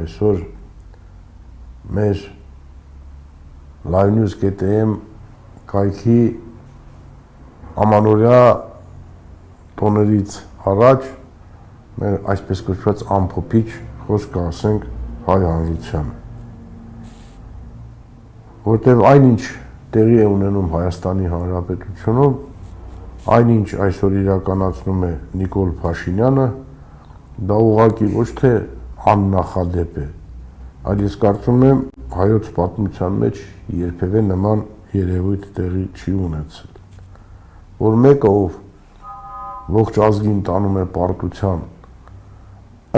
Այսօր մեր livenews.am կայքի ամանորյա տոներից առաջ մեր այսպես կոչված ամփոփիչ խոսք ասենք հայ հանրության, որտեղ այնինչ տեղի է ունենում Հայաստանի Հանրապետությունում, այնինչ այսօր իրականացնում է Նիկոլ Փաշինյանը, դա ուղղակի ոչ թե աննախադեպ է, այլ ես կարծում եմ հայոց պատմության մեջ երբևէ նման երևույթ տեղի չի ունեցել, որ մեկը ով ողջ ազգին տանում է պարտության,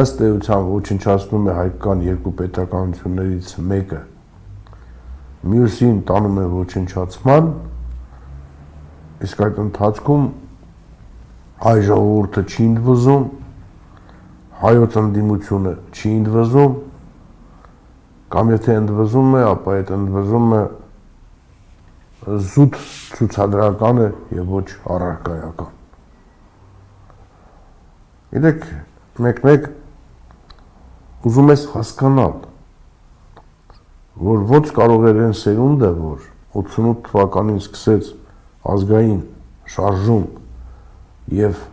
ըստ էության ոչնչացնում է հայկական երկու պետականություններից մեկը, մյուսին տանում է ոչնչացման, իսկ այդ ընթացքում հայ ժողովուրդը չի ընդվզում, հայոց ընդդիմությունը չի ընդվզում, կամ եթե ընդվզում է, ապա այդ ընդվզումը զուտ ցուցադրական է եւ ոչ առարկայական։ Գիտեք, մեկ ուզում ես հասկանալ, որ ոնց կարող էր այն սերունդը, որ 88 թվականին սկսեց ազգային շարժում եւ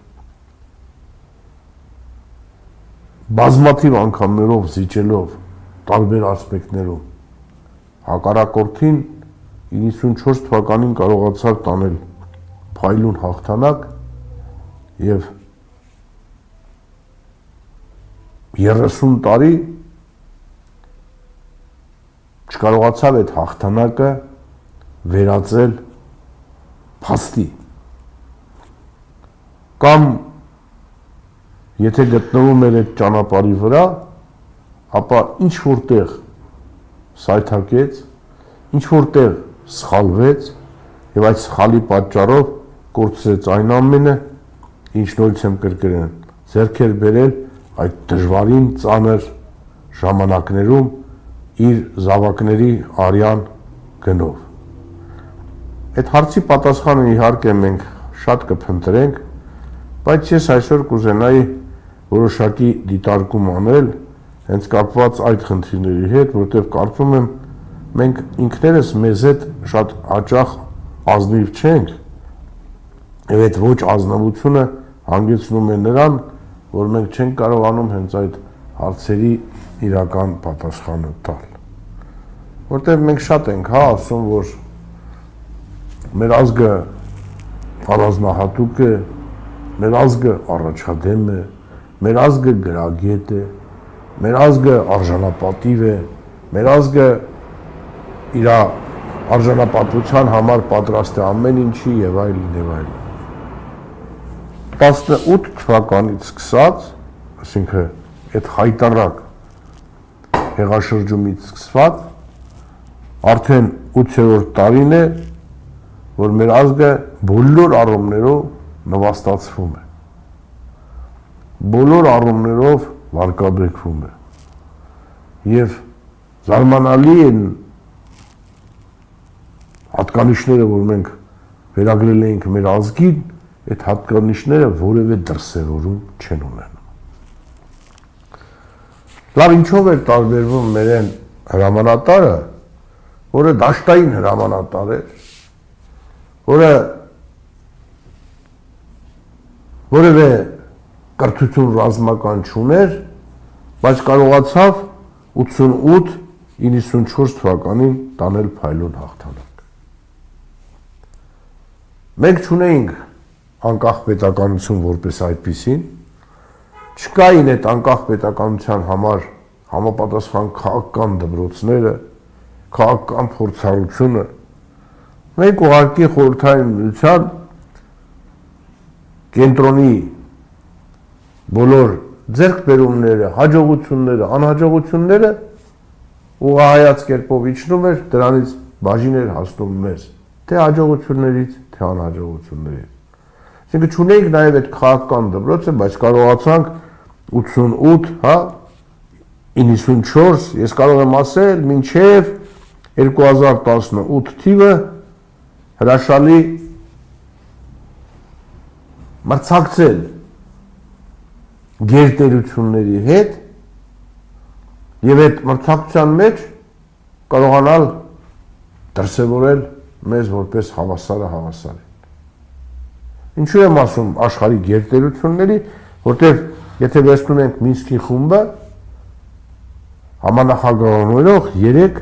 բազմաթիվ անգամներով զիջելով տարբեր ասպեկտներում հակառակորդին 94 թվականին կարողացավ տանել փայլուն հաղթանակ եւ 30 տարի չկարողացավ այդ հաղթանակը վերածել փաստի կամ եթե գտնվում էր այդ ճանապարհի վրա, ապա ինչ որտեղ սայթակեց, ինչ որտեղ սխալվեց եւ այդ սխալի պատճառով կորցրեց այն ամենը, ինչ նորից եմ կրկնել, ձեռքեր բերել այդ դժվարին ծանր ժամանակներում իր զավակների արյան գնով։ Այդ հարցի պատասխանը իհարկե մենք շատ կփնտրենք, բայց ես այսօր կուզենայի որոշակի դիտարկում անել հենց կապված այդ խնդիրների հետ, որտեղ կարծում եմ մենք ինքներս մեզ հետ շատ հաճախ ազնիվ չենք եւ այդ ոչ ազնվությունը հանգեցնում է նրան, որ մենք չենք կարողանում հենց այդ հարցերի իրական պատասխանը տալ, որտեղ մենք շատ ենք ասում, որ մեր ազգը առանձնահատուկ է, մեր ազգը առաջադեմ է, մեր ազգը գրագետ է, մեր ազգը արժանապատիվ է, մեր ազգը իր արժանապատվության համար պատրաստ է ամեն ինչի եւ այլն եւ այլն։ 18 թվականից սկսած, այսինքն այդ հայտարարակ հեղաշրջումից սկսված, արդեն 8-րդ տարին է, որ մեր ազգը բոլոր առումներով նվաստացվում է, բոլոր առումներով վարկաբեկվում է եւ զարմանալի են հատկանիշները, որ մենք վերագրել էինք մեր ազգին, այդ հատկանիշները որևէ դրսևորում չեն ունենում։ Լավ, ինչով է տարբերվում մեր այն հրամանատարը, որը դաշտային հրամանատար էր, որը որևէ կրթություն ռազմական չուներ, բայց կարողացավ 88-94 թվականին տանել փայլուն հաղթանակ։ Մենք չունեինք անկախ պետականություն որպես այդպիսին, չկային այդ անկախ պետականության համար համապատասխան քաղաքական դպրոցները, քաղաքական փորձառությունը, մենք ուղղակի խորհրդային միության կենտրոնի բոլոր ձեռքբերումները, հաջողությունները, անհաջողությունները ուղղահայաց կերպով իջնում էր, դրանից բաժին էր հասնում մեզ, թե հաջողություններից, թե անհաջողություններից։ Այսինքն չունեինք նաև այդ քաղաքական դպրոցը, բայց կարողացանք 88, 94, ես կարող եմ ասել, մինչև 2018 թիվը հրաշալի մրցակցել գերտերությունների հետ եւ այդ մրցակցության մեջ կարողանալ դրսևորել մեզ որպես հավասարը։ Ինչու եմ ասում աշխարհի գերտերությունների, որտեղ եթե վերցնում ենք Մինսկի խումբը, համանախագահորով 3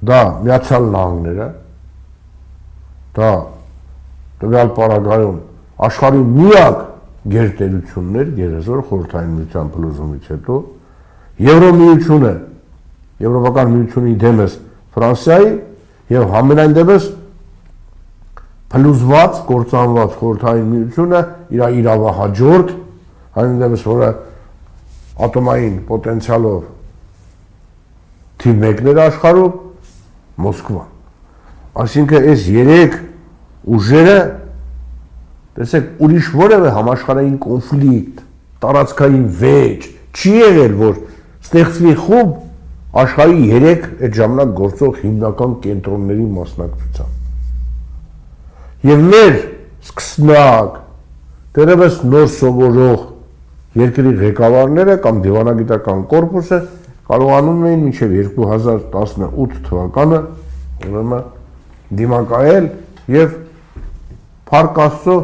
դա Միացյալ Նահանգները, դա տվյալ պարագայում աշխարհի միակ գերտերություններ գերազոր խորհրդային միության փլուզումից հետո, Եվրոմիությունը, Եվրոպական միությունի դեմս Ֆրանսիայի եւ համենայն դեպս փլուզված, կործանված խորհրդային միությունը իր իրավահաջորդ, այն դեպս որը ատոմային պոտենցիալով թիվ 1-ներ աշխարհում Մոսկվան։ Այսինքն այս 3 ուժերը, տեսեք, ուրիշ որևէ համաշխարհային կոնֆլիկտ, տարածքային վեճ չի եղել, որ ստեղծվի խումբ աշխարհի 3 այդ ժամանակ գործող հիմնական կենտրոնների մասնակցությամբ։ Եվ մեր սկսնակ, դեռևս նոր սովորող երկրի ղեկավարները կամ դիվանագիտական կորպուսը կարողանում էին մինչև 2018 թվականը ուրեմն դիմակայել եւ Փառք Աստծո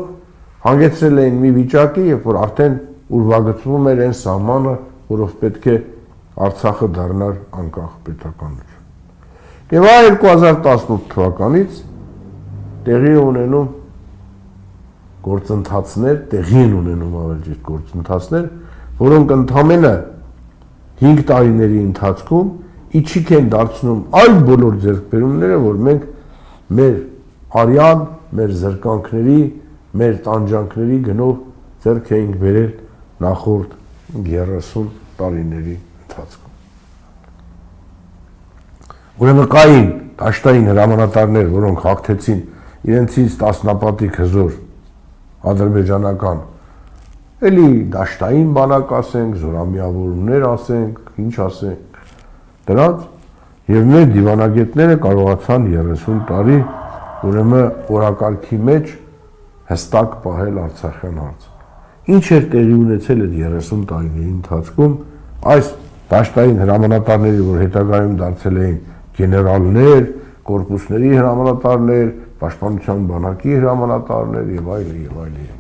հանգեցրել էին մի վիճակի, երբ որ արդեն ուրվագծվում էր այն սահմանը, որով պետք է Արցախը դառնար անկախ պետականություն։ Եվ այ 2018 թվականից տեղի ունենում գործընթացներ, տեղի են ունենում ավելի ճիշտ գործընթացներ, որոնք ընդամենը 5 տարիների ընթացքում իջիկ են դարձնում այլ բոլոր ձեռքբերումները, որ մենք մեր արյան, մեր զրկանքների, մեր տանջանքների գնով ձեռք էինք բերել նախորդ 30 տարիների ընթացքում։ Ուրեմն կային դաշտային հրամանատարներ, որոնք հաղթեցին իրենցից տասնապատիկ հզոր ադրբեջանական, էլի դաշտային բանակ ասենք, զորամիավորումներ ասենք, ինչ ասենք, դրանց եւ մեր դիվանագետները կարողացան 30 տարի ուրեմն օրակարգի մեջ հստակ պահել Արցախյան հարցը։ Ինչ էր տեղի ունեցել այդ 30 տարիների ընթացքում այս դաշտային հրամանատարների, որ հետագայում դարձել էին գեներալներ, կորպուսների հրամանատարներ, պաշտպանության բանակի հրամանատարներ եւ այլն։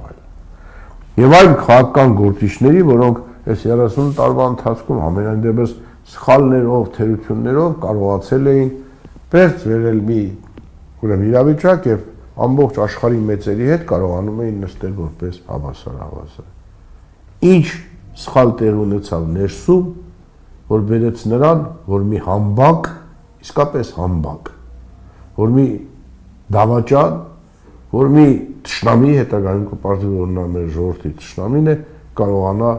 Եվ այլ քաղաքական գործիչների, որոնք այս 30 տարվա ընթացքում ամենայն դեպս սխալներով, թերություններով կարողացել էին պերց վերել մի ուրեմն իրավիճակ եւ ամբողջ աշխարհի մեծերի հետ կարողանում էին նստել որպես հավասար։ Ինչ սխալ տեղ ունեցավ ներսում, որ բերեց նրան, որ մի համբակ, իսկապես համբակ, որ մի դավաճան, որ մի թշնամի հետագայում կպարզվի, որ նա մեր ժողովրդի թշնամին է, կարողանա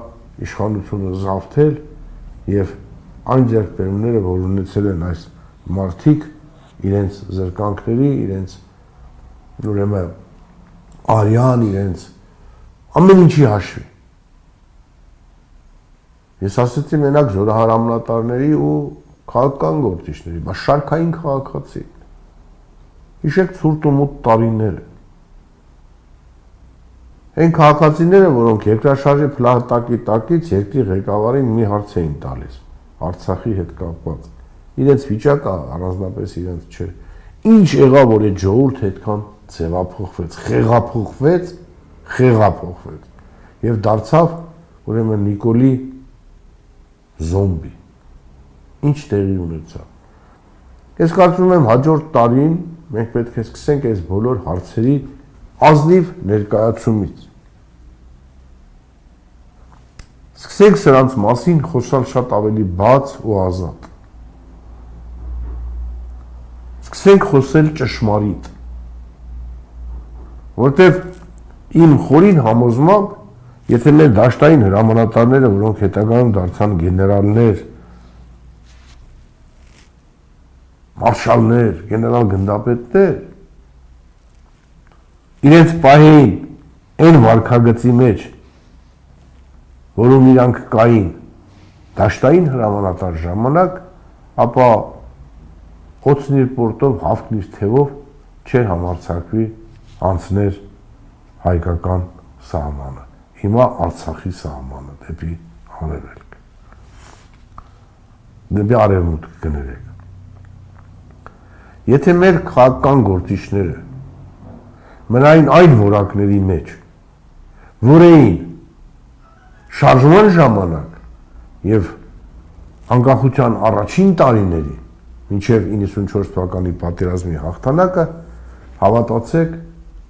իշխանությունը զավթել եւ այն ձեռքբերումները, որ ունեցել են այս մարդիկ իրենց զրկանքների, իրենց ուրեմն արյան, իրենց ամեն ինչի հաշվի։ Ես ասեցի մենակ զորահարամանատարների ու քաղաքական գործիչների, բայց շարքային քաղաքացի։ Հիշեք ցուրտ ու մութ տարիները։ Այն քաղաքացիները, որոնք երկրաշարժի փլատակի տակից երկրի ղեկավարին մի հարց էին տալիս Արցախի հետ կապված։ Իրենց վիճակը առանձնապես իրենց չէր։ Ինչ եղավ, որ այդ ժողովուրդը այդքան ձևափոխվեց, խեղափոխվեց եւ դարձավ ուրեմն Նիկոլի զոմբի։ Ինչ տեղի ունեցավ։ Ես կարծում եմ հաջորդ տարին մենք պետք է սկսենք այս բոլոր հարցերի ազնիվ ներկայացումից։ Սկսենք սրանց մասին խոսալ շատ ավելի բաց ու ազատ։ Սկսենք խոսել ճշմարիտ։ Որտեվ իմ խորին համոզմամբ, եթե մեր դաշտային հրամանատարները, որոնք հետագայում դարձան գեներալներ, մարշալներ, գեներալ գնդապետներ, իրենց պահեին այն վարքագծի մեջ, որում իրանք կային դաշտային հրամանատար ժամանակ, ապա օծնիր պորտով, հավքնիր թևով չէր համարձակվի անցներ հայկական սահմանը, հիմա Արցախի սահմանը դեպի Արևելք։ դեպի արևմուտք կներեք։ Եթե մեր քաղաքական գործիչները մնային այլ որակների մեջ, որ էին շարժման ժամանակ եւ անկախության առաջին տարիների մինչև 94 թվականի պատերազմի հաղթանակը, հավատացեք,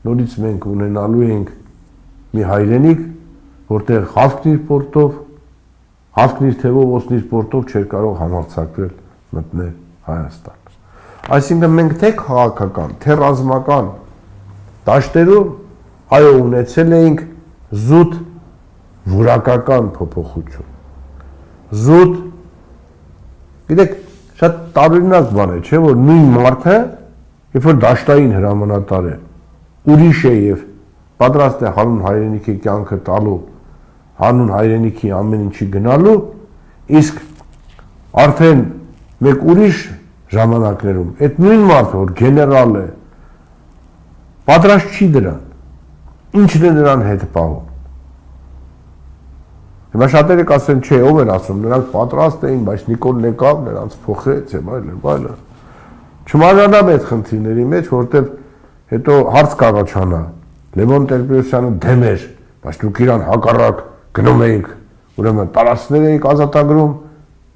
նորից մենք ունենալու ենք մի հայրենիք, որտեղ հավքնիր պորտով, հավքնիր թևով, ոսնիր պորտով չէր կարող համարձակվել մտնել Հայաստան։ Այսինքն մենք թե քաղաքական, թե ռազմական դաշտերում այո ունեցել էինք զուտ որակական փոփոխություն։ Զուտ, գիտեք, շատ տարօրինակ բան է, չէ՞ որ նույն մարդը, երբ որ դաշտային հրամանատար է, ուրիշ է եւ պատրաստ է հանուն հայրենիքի կյանքը տալու, հանուն հայրենիքի ամեն ինչի գնալու, իսկ արդեն մեկ ուրիշ ժամանակներում այդ նույն մարդը, որ գեներալ է, պատրաստ չի դրան, ինչն է նրան հետ պահում։ Հիմա շատերը կասեն, չէ, ով են ասում, նրանք պատրաստ էին, բայց Նիկոլն եկավ, նրանց փոխեց եւ այլն։ Չմարզանամ այդ խնդիրների մեջ, որտեղ հետո հարց կառաջանա, Լևոն Տեր-Պետրոսյանը դեմ էր, բայց դուք իրան հակառակ գնում էիք, ուրեմն տարածքներ էիք ազատագրում,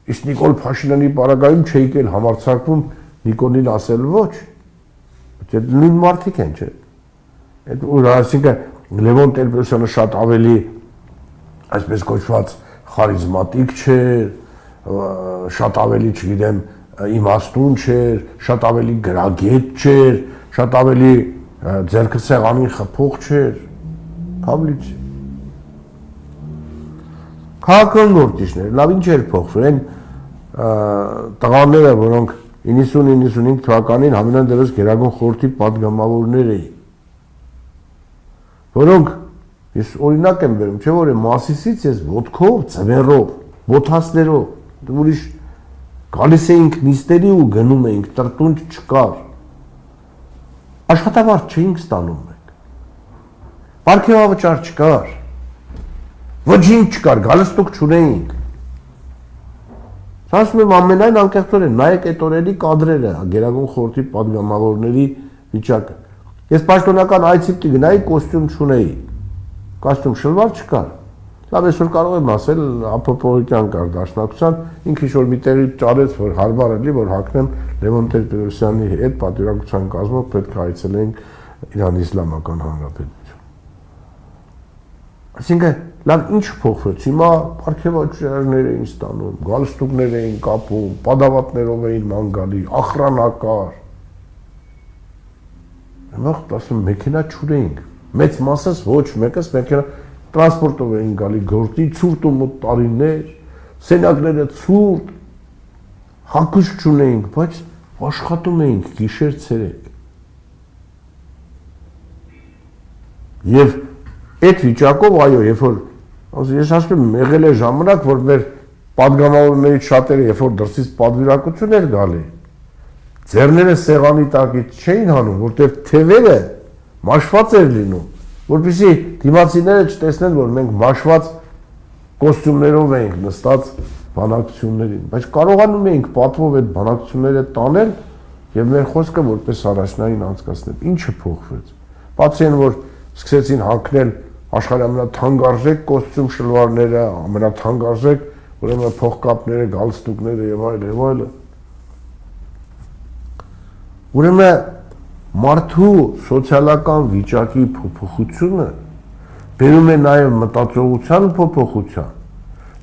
իսկ Նիկոլ Փաշինյանի պարագայում չէիք էլ համարձակվում Նիկոլին ասել ոչ։ Այդ նույն մարդիկ են, չէ։ Այդ այսինքն Լևոն Տեր-Պետրոսյանը շատ ավելի այսպես կոչված խարիզմատիկ չէր, շատ ավելի, չգիտեմ, իմաստուն չէր, շատ ավելի գրագետ չէր, շատ ավելի ձեռքը սեղանին խփող չէր, Փավլիչ։ Քաղաքական գործիչներ, լավ ինչ էր փոխվել, այն տղաները, որոնք 90-95 թվականին համենայն դեպս Գերագույն խորհրդի պատգամավորներ էին, որոնք ես օրինակ եմ վերում, չէ՞ որ Մասիսից ես ոտքով, ձմեռով, բոթասներով, ուրիշ գալիս էինք նիստերի ու գնում էինք, տրտունջ չկար, աշխատավարձ չէինք ստանում մենք, պարգևավճար չկար, ոչինչ չկար, գալստուկ չունեինք։ Ասում եմ ամենայն անկեղծորեն, նայեք այդ օրերի կադրերը, Գերագույն խորհրդի պատգամավորների վիճակը։ Ես պաշտոնական այցի պիտի գնայի, կոստյում չունեի, կոստյում շլվար չկար։ Լավ, այսօր կարող եմ ասել, Ապոպովիկյան կար դաշնակցության, ինքը ինչ-որ մի տեղի ճարեց, որ հարմար էլի, որ հագնեմ Լևոն Տեր-Պետրոսյանի հետ պատվիրակության կազմով պետք է այցելենք Իրանի Իսլամական Հանրապետություն։ Այսինքն, լավ, ինչ փոխվեց, հիմա պարգևաճարներ էին ստանում, գալստուկներ էին կապում, պատավատներով էին ման գալի, ախրանակար։ Հիմա ասում մեքենա չունեինք, մեծ մասս ոչ մեկս մեքենա տրանսպորտով էին գալի գործի, ցուրտ ու մոտ տարիներ, սենակները ցուրտ, հագուշ չունեինք, բայց աշխատում էինք գիշեր ցերեկ։ Եվ այդ վիճակով, այո, երբ որ ես ասում եմ, եղել է ժամանակ, որ մեր պատգամավորներից շատերը, երբ որ դրսից պատվիրակություն էր գալի, ձեռները սեղանի տակից չէին հանում, որտեղ թևերը մաշված էր լինում, որպեսզի դիմացիները չտեսնեն, որ մենք մաշված կոստյումներով էինք նստած բանակցություններին, բայց կարողանում էինք պատվով այդ բանակցությունները տանել եւ մեր խոսքը որպես առաջնային անցկացնել։ Ինչը փոխվեց։ Բացի այն, որ սկսեցին հագնել աշխարհի ամենաթանկարժեք կոստյում շլվարները, ամենաթանկարժեք ուրեմն փողկապները, գալստուկները եւ այլն։ Ուրեմն մարդու սոցիալական վիճակի փոփոխությունը բերում է նաև մտածողության փոփոխության,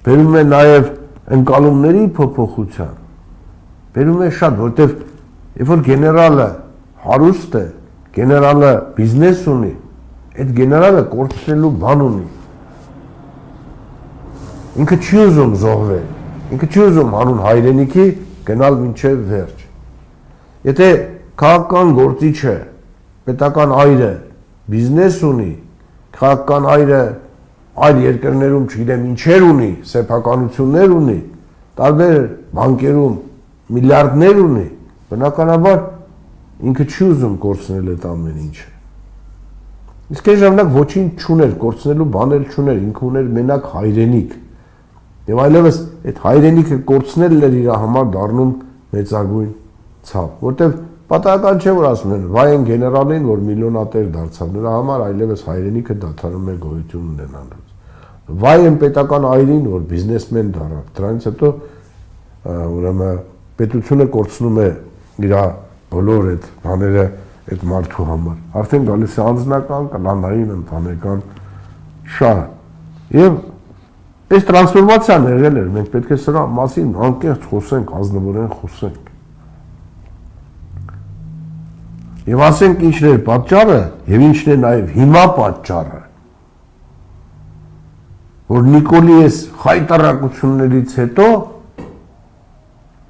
բերում է նաև ընկալումների փոփոխության, բերում է շատ, որտեղ երբ որ գեներալը հարուստ է, գեներալը բիզնես ունի, այդ գեներալը կորցնելու բան ունի։ Ինքը չի ուզում զոհվել, ինքը չի ուզում հանուն հայրենիքի գնալ մինչև վերջ։ Եթե քաղաքական գործիչը, պետական այրը բիզնես ունի, քաղաքական այրը այլ երկրներում, չգիտեմ ինչեր ունի, սեփականություններ ունի, տարբեր բանկերում միլիարդներ ունի, բնականաբար ինքը չի ուզում կորցնել այդ ամեն ինչը։ Իսկ այն ժամանակ ոչինչ չուներ, կորցնելու բան էլ չուներ, ինքը ուներ մենակ հայրենիք։ Եվ այլևս այդ հայրենիքը կորցնելն էր իր համար դառնում մեծագույն ցավ, որտեվ պատահական չէ որ ասում են վայ են գեներալին, որ միլիոնատեր դարձավ, նրա համար այլևս հայրենիքը դադարում է գոյություն ունենալուց։ Վայ են պետական այրին, որ բիզնեսմեն դառավ, դրանից հետո ուրեմն պետությունը կորցնում է իր բոլոր այդ բաները այդ մարդու համար։ Արդեն գալիս է անձնական, կլանային, ընտանեկան շահը։ Եվ այս տրանսֆորմացիան եղել էր, մենք պետք է սրա մասին անկեղծ խոսենք, ազնվորեն խոսենք։ Եվ ասենք ինչն էր պատճառը եւ ինչն է նաեւ հիմա պատճառը, որ Նիկոլի այս խայտարակություններից հետո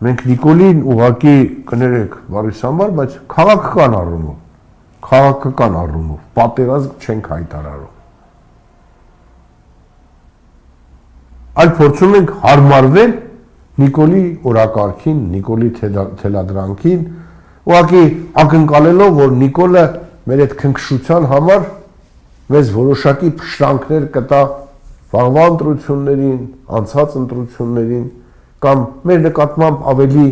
մենք Նիկոլին ուղղակի կներեք բարիս համար, բայց քաղաքական առումով պատերազմ չենք հայտարարում։ Այլ փորձում ենք հարմարվել Նիկոլի օրակարգին, Նիկոլի թելադրանքին, ուղղակի ակնկալելով, որ Նիկոլը մեր այդ քնքշության համար մեզ որոշակի փշրանքներ կտա վաղվա ընտրություններին, անցած ընտրություններին, կամ մեր նկատմամբ ավելի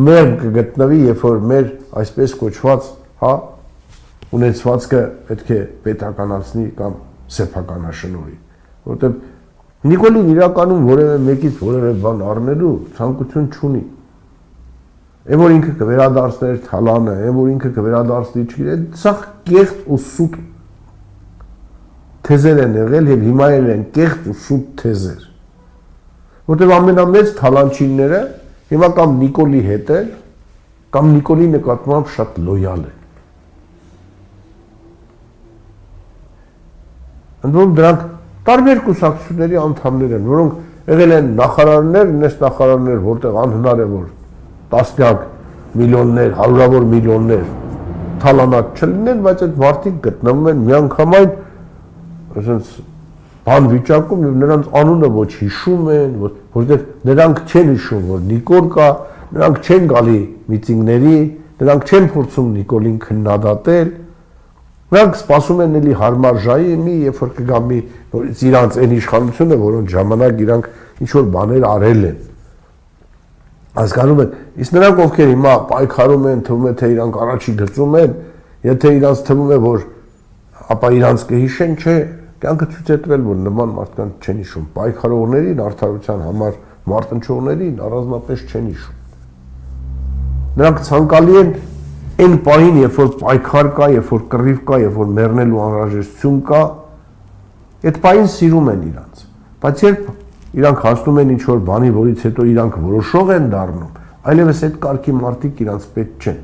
մեղմ կգտնվի, երբ որ մեր այսպես կոչված, ունեցվածքը պետք է պետականացնի կամ սեփականաշնորհի, որտեղ Նիկոլին իրականում որևէ մեկից որևէ բան առնելու ցանկություն չունի։ Այն որ ինքը կվերադարձներ թալանը, այն որ ինքը կվերադարձնի չգիտեմ, սա կեղծ ու սուտ թեզեր են եղել եւ հիմա են կեղծ ու սուտ թեզեր։ Որտեղ ամենամեծ թալանչինները հիմա կամ Նիկոլի հետ են, կամ Նիկոլի նկատմամբ շատ լոյալ են։ Ընդդեմ դրանք տարբեր կուսակցությունների անդամներ են, որոնք եղել են նախարարներ, նես նախարարներ, որտեղ անհնար է որ տասնյակ միլիոններ, հարյուրավոր միլիոններ թալանած չլինեն, բայց այդ մարդիկ գտնվում են միանգամայն ասենց բան վիճակում եւ նրանց անունը ոչ հիշում են, որտեղ նրանք չեն հիշում, որ Նիկոլ կա, նրանք չեն գալի միտինգների, նրանք չեն փորձում Նիկոլին քննադատել, նրանք սպասում են էլի հարմար ժայի մի, երբ որ կգա մի նորից իրանց այն իշխանությունը, որոնց ժամանակ իրանք ինչ որ բաներ արել են։ Հասկանում եք, իսկ նրանք ովքեր հիմա պայքարում են, թվում է թե իրանք առաջի գծում են, եթե իրանց թվում է որ ապա իրանց կհիշեն, չէ, կյանքը ցույց է տվել, որ նման մարդկանց չեն հիշում, պայքարողներին, արդարության համար մարտնչողներին առանձնապես չեն հիշում։ Նրանք ցանկալի են այն պահին, երբ որ պայքար կա, երբ որ կռիվ կա, երբ որ մեռնելու անհրաժեշտություն կա, այդ պահին սիրում են իրանց, բայց երբ իրանք հասնում են ինչ-որ բանի, որից հետո իրանք որոշող են դառնում, այլևս այդ կարգի մարդիկ իրանց պետք չեն,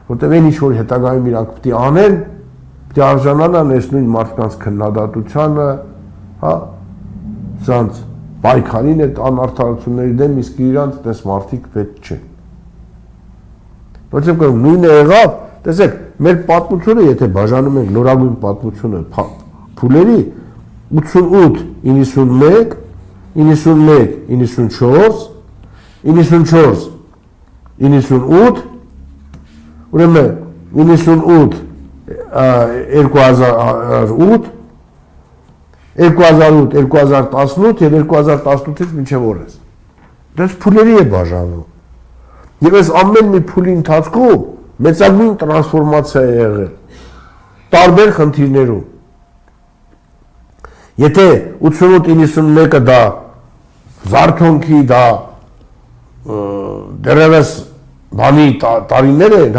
որտեղ այն ինչ-որ հետագայում իրանք պետք է անեն, պետք է արժանանան այս նույն մարդկանց քննադատությանը, սրանց պայքարին այդ անարդարությունների դեմ, իսկ իրանց տես մարդիկ պետք չեն։ Որտեղ նույնը եղավ, տեսեք, մեր պատմությունը, եթե բաժանում ենք նորագույն պատմությունը փուլերի 88, 91, 91, 94, 94, 98, ուրեմն 98, 2008, 2008, 2018 եւ 2018-ից մինչեւ օրս։ Դες փուլերի է բաժանում։ Եվ այս ամեն մի փուլի ընթացքում մեծագույն տրանսֆորմացիա է եղել տարբեր խնդիրներում։ Եթե 88-91-ը դա զարթոնքի, դա դեռևս բանի տարիներ են,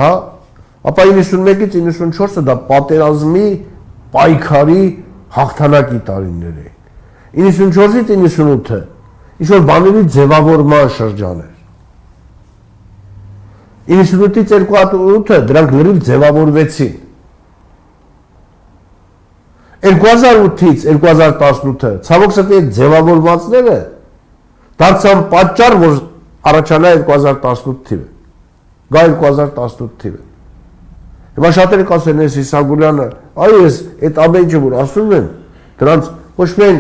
ապա 91-ից 94-ը դա պատերազմի, պայքարի, հաղթանակի տարիներ են։ 94-ից 98-ը ինչ-որ բաների ձևավորման շրջան էր։ 98-ից 2008-ը դրանք լրիվ ձևավորվեցին։ 2008-ից 2018-ը ցավոք սրտի ձևավորվածները դարձան պատճառ, որ առաջանա 2018 թիվը, գա 2018 թիվը։ Հիմա շատերը կասեն, այս Իսագուլյանը, այո, ես այդ ամեն ինչը որ ասում եմ, դրանց ոչ միայն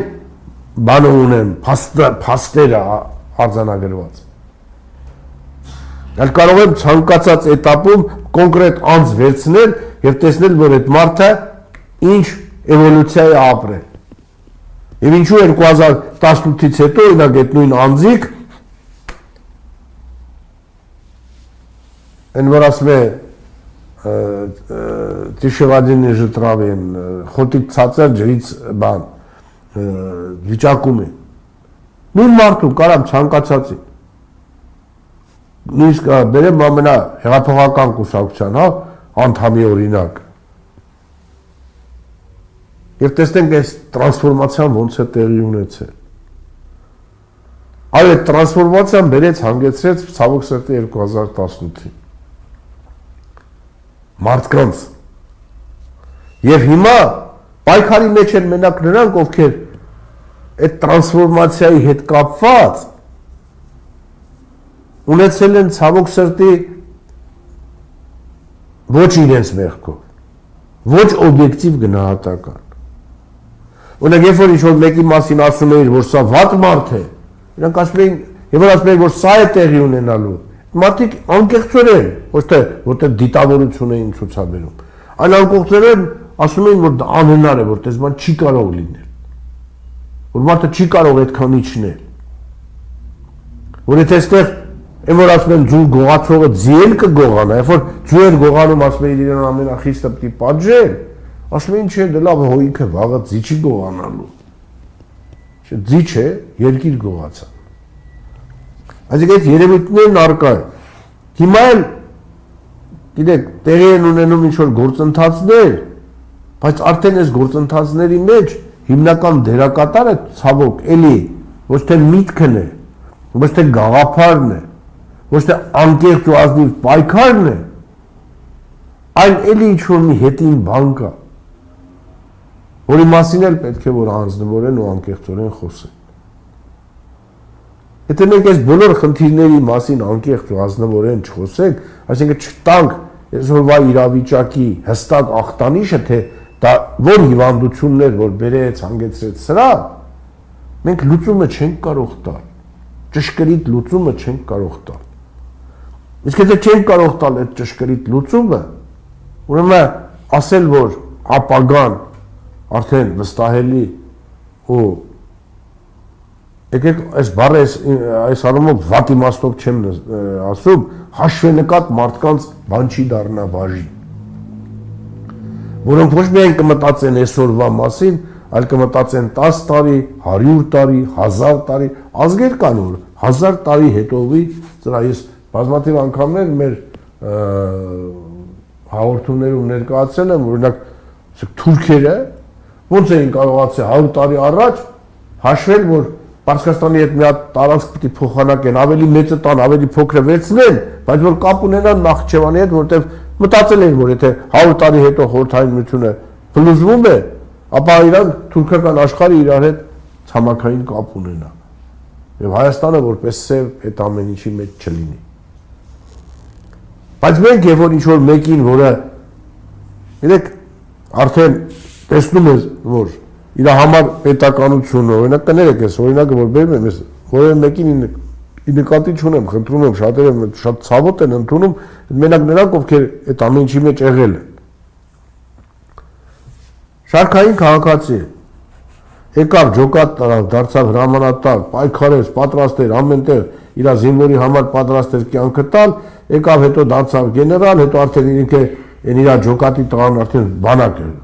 բանը ունեմ, փաստերը արձանագրված։ Այլ կարող եմ ցանկացած էտապում կոնկրետ անձ վերցնել եւ տեսնել, որ այդ մարդը ինչ էվոլյուցիա է ապրել։ Եվ ինչու 2018-ից հետո օրինակ այդ նույն անձիկ այն որ ասում է Տիշևադինի ժտրավեն խոտից ցածր ջրից բան վիճակում է նույն մարդու կարամ ցանկացածի նույնիսկ բերեմ ամենա հեղափոխական կուսակցության հա անդամի օրինակ եւ տեսնենք այս տրանսֆորմացիան ոնց է տեղի ունեցել այո այդ տրանսֆորմացիան բերեց հանգեցրեց ցավոք սրտի 2018-ին մարդկանց եւ հիմա պայքարի մեջ են մենակ նրանք ովքեր այդ տրանսֆորմացիայի հետ կապված ունեցել են ցավոք սրտի ոչ իրենց մեղքով ոչ օբյեկտիվ գնահատական Օրինակ երբ որ ինչ-որ մեկի մասին ասում էին, որ սա վատ մարդ է, նրանք ասում էին, եւ որ ասում էին, որ սա է տեղի ունենալու, մարդիկ անկեղծորեն, ոչ թե որտեղ դիտավորություն էին ցուցաբերում, այլ անկեղծորեն ասում էին, որ դա անհնար է, որ դες բան չի կարող լինել, որ մարդը չի կարող այդքան իջնել, որ եթե այստեղ այն որ ասում են ձու գողացողը ձիել կգողանա, երբ որ ձու էր գողանում, ասում էին իրեն ամենախիստը պիտի պատժել Ասում էին չէ, դե լավ հոյիքը վաղը ձի չի գողանալու։ Չէ, ձի չէ, երկիր գողացան։ Այսինքն այդ երևույթներն առկա են։ Հիմա էլ գիտեք, տեղի են ունենում ինչ-որ գործընթացներ, բայց արդեն այս գործընթացների մեջ հիմնական դերակատարը ցավոք էլի ոչ թե միտքն է, ոչ թե գաղափարն է, ոչ թե անկեղծ ու ազնիվ պայքարն է, այլ էլի ինչ-որ մի հետին բան կա որի մասին էլ պետք է որ անձնվորեն ու անկեղծորեն խոսեն։ Եթե մենք այս բոլոր խնդիրների մասին անկեղծ ու անձնվորեն չխոսենք, այսինքն չտանք այսօրվա իրավիճակի հստակ ախտանիշը, թե դա որ հիվանդություններ որ բերեց, հանգեցրեց սրա, մենք լուծումը չենք կարող տալ։ Ճշգրիտ լուծումը չենք կարող տալ։ Իսկ եթե չենք կարող տալ այդ ճշգրիտ լուծումը, ուրեմն ասել որ ապագան արդեն վստահելի ու եկեք այս բառը այս առումով վատ իմաստով չեմ ասում հաշվենկատ մարդկանց բան չի դառնա բաժին որոնք ոչ միայն կմտածեն այսօրվա մասին այլ կմտածեն 10 տարի 100 տարի 1000 տարի ազգեր կան որ 1000 տարի հետովի ծրա ես բազմաթիվ անգամներ մեր հաղորդումներում ներկայացել եմ օրինակ թուրքերը ոնց էին կարողացել 100 տարի առաջ հաշվել որ Պարսկաստանի հետ մի հատ տարածք պիտի փոխանակեն ավելի մեծը տան ավելի փոքրը վերցնեն բայց որ կապ ունենան Նախճեվանի հետ որտեվ մտածել էին որ եթե 100 տարի հետո խորհրդային միությունը փլուզվում է ապա իրանք թուրքական աշխարհը իրար հետ ցամաքային կապ ունենա եւ Հայաստանը որպես սև այդ ամեն ինչի մեջ չլինի բայց մենք երբ որ ինչ որ մեկին որը իրեք արդեն տեսնում ես որ իր համար պետականությունը օրինակ կներեք ես օրինակը որ բերում եմ ես որևէ մեկին նկատի չունեմ խնդրում եմ շատերը շատ ցավոտ են ընդունում մենակ նրանք ովքեր այդ ամեն ինչի մեջ եղել են շարքային քաղաքացի եկավ ջոկատ տարավ դարձավ հրամանատար պայքարեց պատրաստ էր ամենտեղ իր զինվորի համար պատրաստ էր կյանքը տալ եկավ հետո դարձավ գեներալ հետո արդեն ինքը այն իր ջոկատի տղան արդեն բանակ էր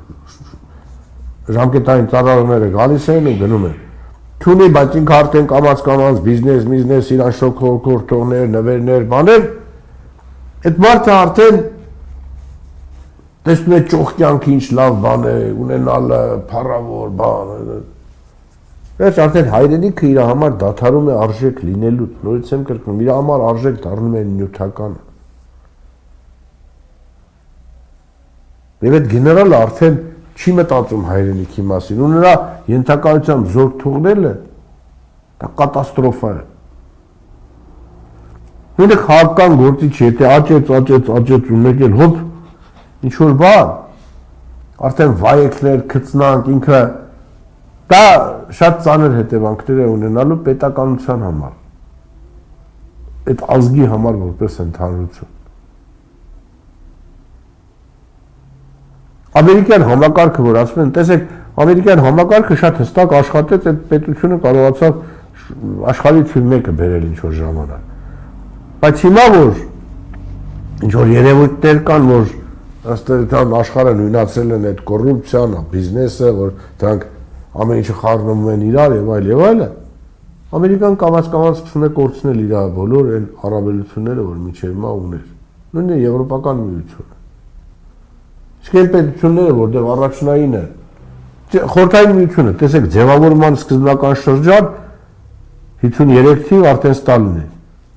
ժամկետային ծառայողները գալիս են ու գնում են թունի բայց ինքը արդեն կամաց բիզնես իրան շոքորթողներ նվերներ բաներ այդ մարդը արդեն տեսնում է ճոխ կյանքի ինչ լավ բան է ունենալը փառավոր բան Վերջ արդեն հայրենիքը իր համար դադարում է արժեք լինելուց, նորից եմ կրկնում, իր համար արժեք դառնում է նյութականը։ Եվ այդ գեներալը արդեն չի մտածում հայրենիքի մասին, ու նրա ենթակայությամբ զորք թողնելը դա կատաստրոֆա է։ Նույնիսկ քաղաքական գործիչ եթե աճեց ու մեկ էլ հոп ինչ-որ բան, արդեն վայեկներ, քծնանք, ինքը դա շատ ծանր հետևանքներ է ունենալու պետականության համար, այդ ազգի համար որպես ընդհանրություն։ Ամերիկյան համակարգը, որ ասում են, տեսեք, ամերիկյան համակարգը շատ հստակ աշխատեց, այդ պետությունը կարողացավ աշխարհի թիվ 1-ը բերել ինչ որ ժամանակ։ Բայց հիմա որ ինչ որ երևույթներ կան, որ ըստ էության աշխարհը նույնացել են այդ կոռուպցիան, բիզնեսը, որ դրանք ամեն ինչը խառնում են իրար եւ այլը, ամերիկան կամաց-կամաց սկսում է կորցնել իր բոլոր այն առավելությունները, որ մինչև հիմա ուներ։ Նույնն է Եվրոպական միությունը։ Իսկ այն պետությունները, որտեղ առաջնային է Խորհրդային միությունը, տեսեք, ձևավորման սկզբնական շրջան 53 թիվ արդեն Ստալին է։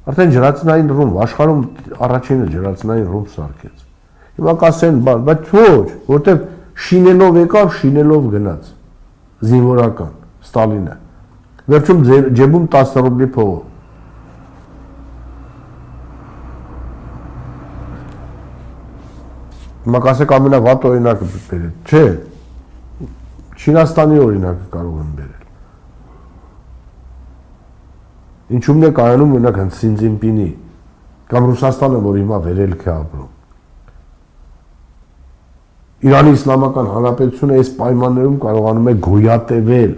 Արդեն ջրածնային ռումբ, աշխարհում առաջինը ջրածնային ռումբ սարքեց։ Հիմա կասեն, բայց ոչ, որտեղ շինելով եկավ, շինելով գնաց։ Զինվորական, Ստալինը։ Վերջում ջեբում 10 ռուբլի փողով։ Հիմա կասեք ամենավատ օրինակը բերել, չէ։ Չինաստանի օրինակը կարող են բերել։ Ինչու՞մն է կայանում մենակ հենց Սին Ցզինպինի կամ Ռուսաստանը, որ հիմա վերելք է ապրում։ Իրանի Իսլամական Հանրապետությունը այս պայմաններում կարողանում է գոյատևել։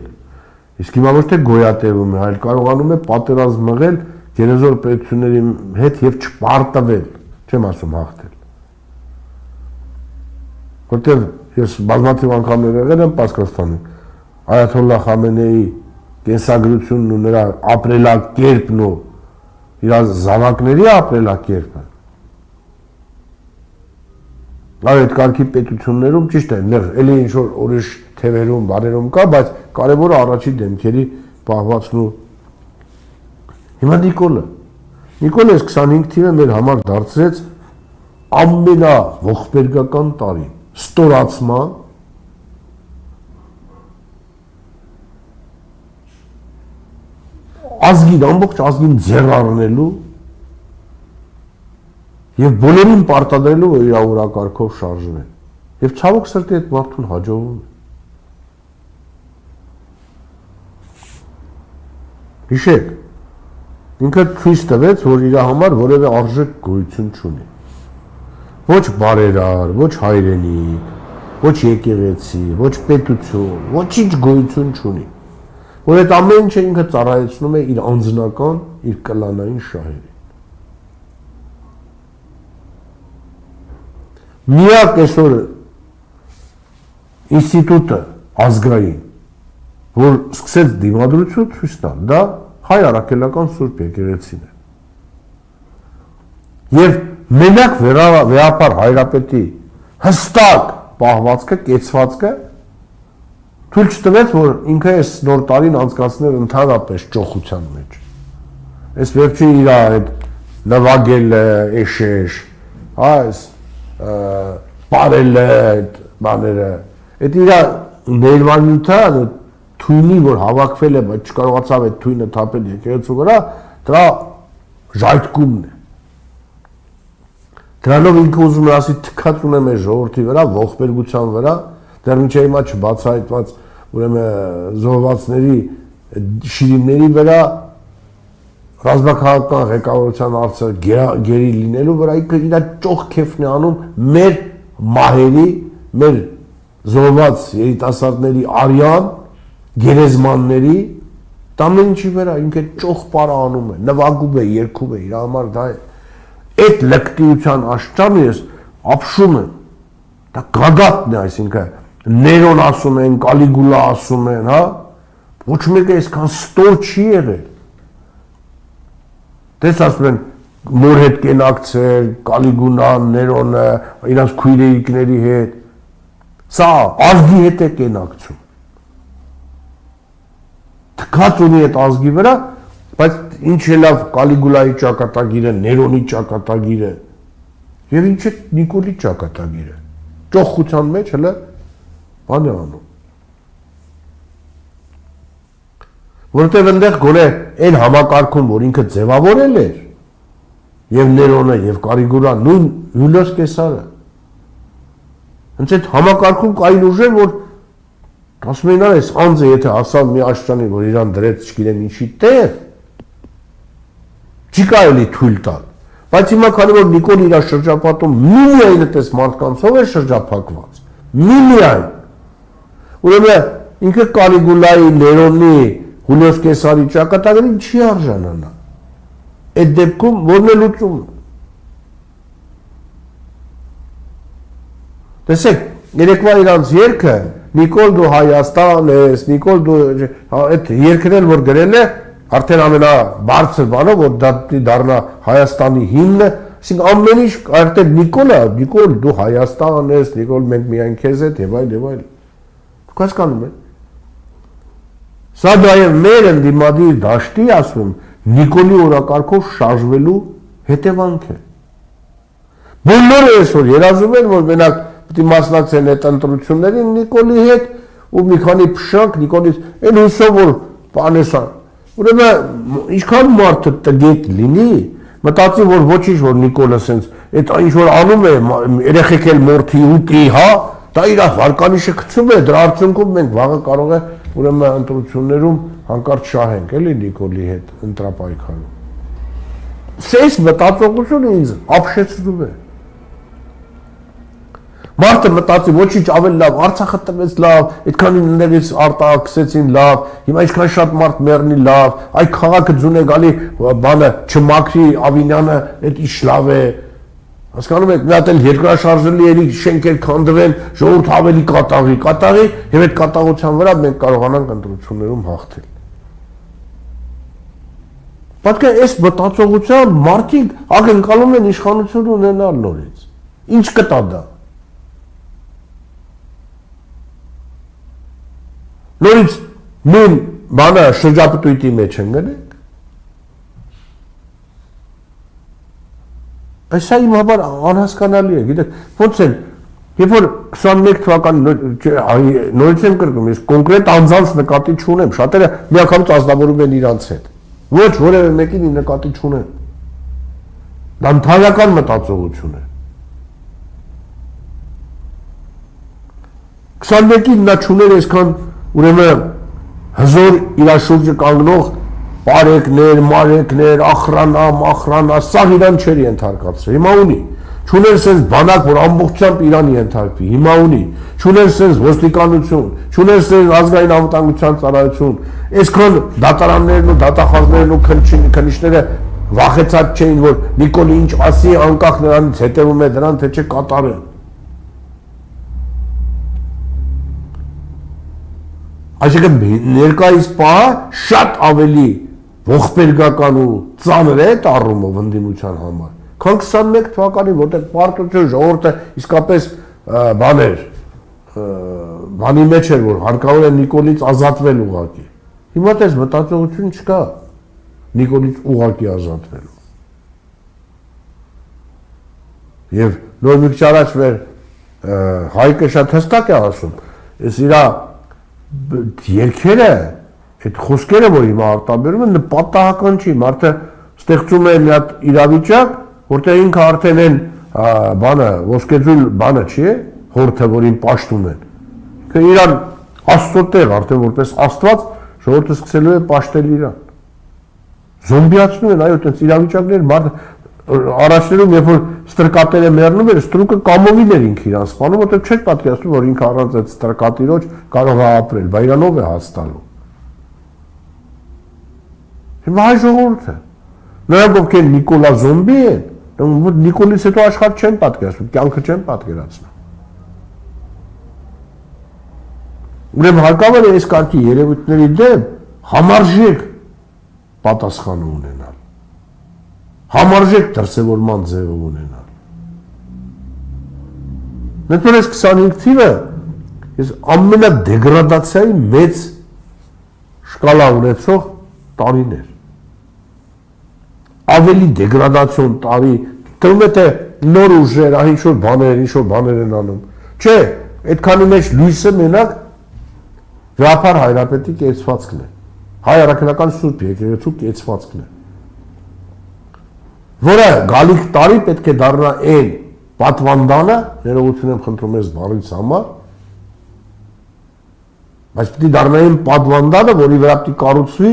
Իսկ հիմա ոչ թե գոյատևում է, այլ կարողանում է պատերազմ մղել գերեզոր պետությունների հետ եւ չպարտվել, չեմ ասում հաղթել։ Որտեղ ես բազմաթիվ անգամներ եղել եմ Պարսկաստանում, Այաթոլլահ Խամենեի կենսագրությունն ու նրա ապրելակերպն ու իր զավակների ապրելակերպը։ Այդ կարգի պետություններում ճիշտ է, էլի ինչ որ ուրիշ թևերում, բարերում կա, բայց կարևորը առաջի դեմքերի պահվածն ու հիմա Նիկոլը այս 25 թիվը մեր համար դարձրեց ամենաողբերգական տարին, ստորացման, ազգին, ամբողջ ազգին ձեռ առնելու եւ բոլորին պարտադրելու, որ իր օրակարգով շարժվեն։ Եվ ցավոք սրտի այդ մարդուն հաջողվում է։ Հիշեք, ինքը ցույց տվեց, որ իր համար որևէ արժեք գոյություն չունի։ Ոչ բարերար, ոչ հայրենի, ոչ եկեղեցի, ոչ պետություն, ոչինչ գոյություն չունի։ Որ այդ ամեն ինչը ինքը ծառայեցնում է իր անձնական, իր կլանային շահերին։ Միակ այսօր ինստիտուտը ազգային, որ սկսեց դիմադրություն ցույց տալ, դա հայ առաքելական Սուրբ եկեղեցին է։ Եվ մենակ վերապար հայրապետի հստակ պահվածքը, կեցվածքը թույլ չտվեց, որ ինքը այս նոր տարին անցկացներ ընդհանրապես ճոխության մեջ։ Այս վերջի իր այդ նվագելը, էշեշ, այս բարելը, այդ բաները, այդ իր ներվանյութը, թույնի, որ հավաքվել է, բայց չկարողացավ այդ թույնը թափել եկեղեցու վրա, դրա ժայթքումն է։ Դրանով ինքը ուզում է ասի թքած ունեմ այս ժողովրդի վրա, ողբերգության վրա, դեռ մինչև հիմա չբացահայտված ուրեմն զոհվածների շիրիմների վրա ռազմաքաղաքական ղեկավարության հարցը գերի լինելու վրա ինքը իր ճոխ քեֆն է անում մեր մահերի, մեր զոհված երիտասարդների արյան, գերեզմանների, ամեն ինչի վրա ինքը ճոխ պարը անում է, նվագում է, երգում է, իր համար դա է։ Այդ լկտիության աշճանը ես ապշում եմ, դա գագաթն է, այսինքն Ներոն ասում են, Կալիգուլա ասում են, հա, ոչ մեկը այսքան ստոր չի եղել։ Տես ասում են, նոր հետ կենակցել, Կալիգուլան, Ներոնը, իրանց քույրերիկների հետ, սա ազգի հետ է կենակցում։ Թքած ունի այդ ազգի վրա, բայց ինչ է լավ Կալիգուլայի ճակատագիրը, Ներոնի ճակատագիրը, եւ ինչ է Նիկոլի ճակատագիրը։ Ճոխության մեջ հələ բան է անում։ Որտեւ այնտեղ գոնե այն համակարգում, որ ինքը ձևավորել էր, եւ Ներոնը եւ Կալիգուլան, նույն Յուլիոս Կեսարը։ Հենց այդ համակարգում կային ուժեր, որ ասում են այս անձը եթե ասավ մի աշճանի, որ իրան դրեց չգիտեմ ինչի տեղ, չի կարելի թույլ տալ։ Բայց հիմա քանի որ Նիկոլ իր շրջապատում միմիայն այդպես մարդկանցով է շրջափակված, միմիայն, Ուրեմն ինքը Կալիգուլայի, Ներոնի, Հուլիոս Կեսարի ճակատագրին չի արժանանա։ Այդ դեպքում որն է լուծումը։ Տեսեք, երեկվա իրանց երգը Նիկոլ դու Հայաստան ես, Նիկոլ դու այդ երգն էլ որ գրել է, արդեն ամենաբարձր բանը, որ դա դառնա Հայաստանի հիմնը, այսինքն ամեն ինչ արդեն Նիկոլա, Նիկոլ դու Հայաստան ես, Նիկոլ մենք միայն քեզ հետ եւ այլ եւ այլ։ Դուք հասկանում եք։ Սա դա է մեր ընդդիմադիր դաշտի ասում Նիկոլի օրակարգով շարժվելու հետևանք է։ Բոլորը այսօր երազում են, որ մենակ պետք է մասնակցեն այդ ընտրություններին Նիկոլի հետ ու մի քանի փշակ Նիկոլից այն հուսով որ բանեսա։ Ուրեմն ինչքան մարդը տգետ լինի, մտածի որ ոչինչ որ Նիկոլը սենց այդ ինչ որ անում է երեխեք էլ մորթի ուտի, հա, դա իր վարկանիշը գցում է, դրա արդյունքում մենք վաղը կարող է ուրեմն ընտրություններում հանկարծ շահենք էլի Նիկոլի հետ ընտրապայքարում։ Սես մտածողությունը ինձ ապշեցնում է։ Մարդը մտածի ոչինչ ավելի լավ, Արցախը տվեց լավ, այդքան իններից արտաքսեցին լավ, հիմա ինչքան շատ մարդ մեռնի լավ, այ քաղաքը ձուն է գալի բանը չմաքրի Ավինյանը, այդ ինչ լավ է։ Հասկանում եք, մի հատ էլ երկրաշարժելի էլի շենքեր քանդվեն, ժողովուրդ ավելի կատաղի, եւ այդ կատաղության վրա մենք կարողանանք ընտրություններում հաղթել։ Պետք է այս մտածողությամբ մարդիկ ակնկալում են իշխանություն ունենալ նորից։ Ինչ կտա դա։ Նորից նույն բանը շրջապտույտի մեջ են գնենք։ Այս իմ համար անհասկանալի է, գիտեք, ոնց են, երբ որ 21 թվականի նորից եմ կրկնում, ես կոնկրետ անձանց նկատի չունեմ, շատերը միանգամից ազնվորում են իրանց հետ, ոչ որևէ մեկին նկատի չունեմ, դա ընդհանրական մտածողություն է, 21-ին նա չուներ այսքան ուրեմն հզոր իր շուրջը կանգնող բարեկներ, մարեկներ, ախրանա, սաղ իրան չեր ենթարկացրել, հիմա ունի, չուներ սենց բանակ, որ ամբողջությամբ իրան ենթարկվի, հիմա ունի, չուներ սենց ոստիկանություն, չուներ սենց ազգային անվտանգության ծառայություն, այսքան դատարաններն ու դատախազներն ու քննիչները վախեցած չէին, որ Նիկոլի ինչ ասի, անկախ նրանից հետևում է դրան, թե չէ կատարեն։ Այսինքն ներկայիս պահը շատ ավելի ողբերգական ու ծանր է այդ առումով ընդդիմության համար, քան 21 թվականին, որտեղ պարտություն ժողովուրդը իսկապես բաներ, բանի մեջ էր, որ հարկավոր է Նիկոլից ազատվել ուղղակի։ Հիմա տես մտածողություն չկա Նիկոլից ուղղակի ազատվելու։ Եվ նոր մի քիչ առաջ մեր Հայկը շատ հստակ է ասում, ես իրա երկերը, այդ խոսքերը, որ հիմա արտաբերում են, նպատահական չի, մարդը ստեղծում է մի հատ իրավիճակ, որտեղ ինքը արդեն են բանը, ոսկեձուլ բանը չի է, հորթը, որին պաշտում են, ինքը իրան աստծո տեղ, արդեն որպես աստված, ժողովուրդը սկսելու է պաշտել իրան, զոմբիացնում են, այո, տենց իրավիճակներ, մարդը առաջներում, երբ որ ստրկատերը մեռնում էր, ստրուկը կամովին էր ինքը իրան սպանում, որտեղ չէր պատկերացնում, որ ինքը առանց այդ ստրկատիրոջ կարող է ապրել, բա իրանով է հասնալու։ Հիմա հայ ժողովուրդը, նրանք ովքեր Նիկոլա զոմբի են, Նիկոլից հետո աշխարհ չեն պատկերացնում, կյանքը չեն պատկերացնում։ Ուրեմն հարկավոր է այս կարգի երևույթների դեմ համարժեք պատասխան ունենալ, համարժեք դրսևորման ձևով ունենալ։ Նույնպես 25 թիվը ես ամենադեգրադացիայի մեծ շկալա ունեցող տարին էր։ Ավելի դեգրադացիոն տարի, թվում է թե նոր ուժեր, ինչ-որ բաներ են անում։ Չէ, այդքանի մեջ լույսը մենակ Վեհապար Հայրապետի կեցվածքն է, հայ առաքելական սուրբ եկեղեցու կեցվածքն է, որը գալիք տարի պետք է դառնա այն պատվանդանը, ներողություն եմ խնդրում ես բառից համար, բայց պետք է դառնա այն պատվանդանը, որի վրա պետք է կառուցվի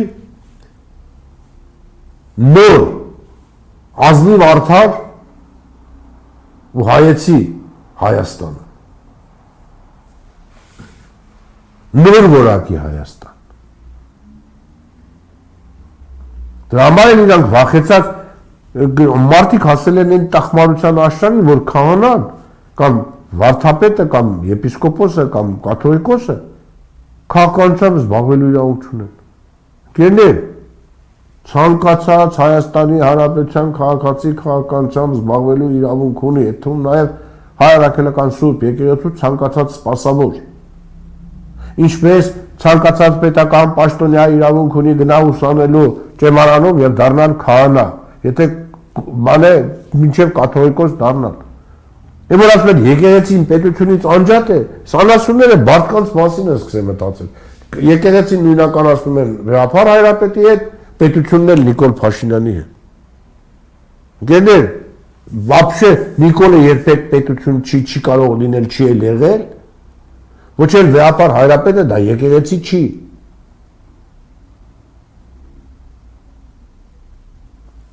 նոր ազնիվ արդար ու հայեցի Հայաստանը։ նոր որակի Հայաստան։ Դրա համար են իրանք վախեցած մարդիկ հասել են այն տախմարության աշխարհին, որ քահանան կամ վարդապետը կամ եպիսկոպոսը կամ կաթողիկոսը քաղաքականությամբ զբաղվելու իրավունք չունեն։ Գերներ ցանկացած Հայաստանի Հանրապետության քաղաքացի քաղաքականությամբ զբաղվելու իրավունք ունի, այդ թվում նաև հայ առաքելական սուրբ եկեղեցու ցանկացած սպասավոր։ Ինչպես ցանկացած պետական պաշտոնյա իրավունք ունի գնա ուսանելու ճեմարանով եւ դառնալ քահանա, եթե բանը մինչեւ կաթողիկոս դառնալ։ Եվ որ ասում են եկեղեցին պետությունից անջատ է, սանասունները մարդկանց մասին են սկսել մտածել։ Եկեղեցին նույնականացնում են Ռեհափար Հայրապետի հետ, պետությունն էլ Նիկոլ Փաշինյանի հետ։ Գերներ, вообще Նիկոլը երբեք պետություն չի կարող լինել, չի էլ եղել, ոչ էլ Ռեհափար Հայրապետը դա եկեղեցի չի։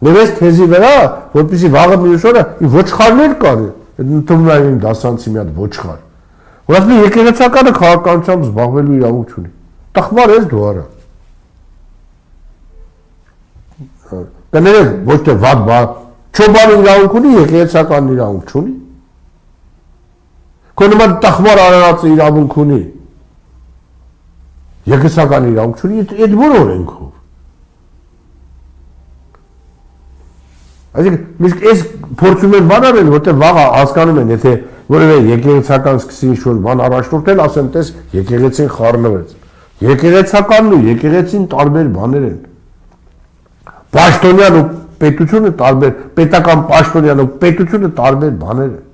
Եվ այս թեզի վրա, որպեսզի վաղը մյուս օրը ոչխարներ կան, ընդունային դասանցի մի հատ ոչխար, որ ասում է եկեղեցականը քաղաքականությամբ զբաղվելու իրավունք չունի։ Տխմար ես դու արա։ Կներեք, ոչ թե վատ բան, չոբան իրավունք ունի, եկեղեցական իրավունք չունի։ Քո նման տխմար արարածը իրավունք ունի։ Եկեղեցական իրավունք չունի, այդ որ օրենքով։ Այսինքն, այս փորձում են բան արել, որտեղ վաղը հասկանում են, եթե որևէ եկեղեցական սկսի ինչ-որ բան առաջնորդել, ասեն, տես եկեղեցին խառնվեց։ Եկեղեցականն ու եկեղեցին տարբեր բաներ են։ Պաշտոնյան ու պետությունը տարբեր, պետական պաշտոնյան ու պետությունը տարբեր բաներ են։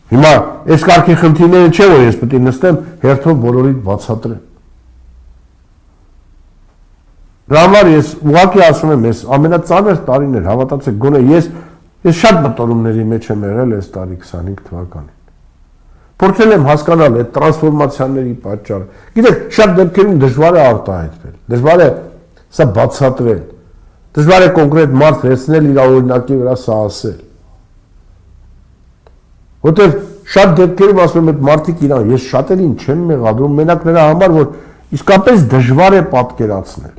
Հիմա այս կարգի խնդիրները չէ, որ ես պետք է նստեմ հերթով բոլորիդ բացատրեմ։ Դրա համար ես ուղղակի ասում եմ, ես ամենածանր տարիներ, հավատացեք, գոնե ես շատ մտորումների մեջ եմ եղել այս տարի 25 թվականին։ Փորձել եմ հասկանալ այդ տրանսֆորմացիաների պատճառը։ Գիտեք, շատ դեպքերում դժվար է արտահայտվել, դժվար է սա բացատրել, դժվար է կոնկրետ մարդ վերցնել իր օրինակի վրա սա ասել։ Որտեղ շատ դեպքերում ասում եմ, այդ մարդիկ իրան, ես շատերին չեմ մեղադրում, մենակ նրա համար, որ իսկապես դժվար է պատկերացնել։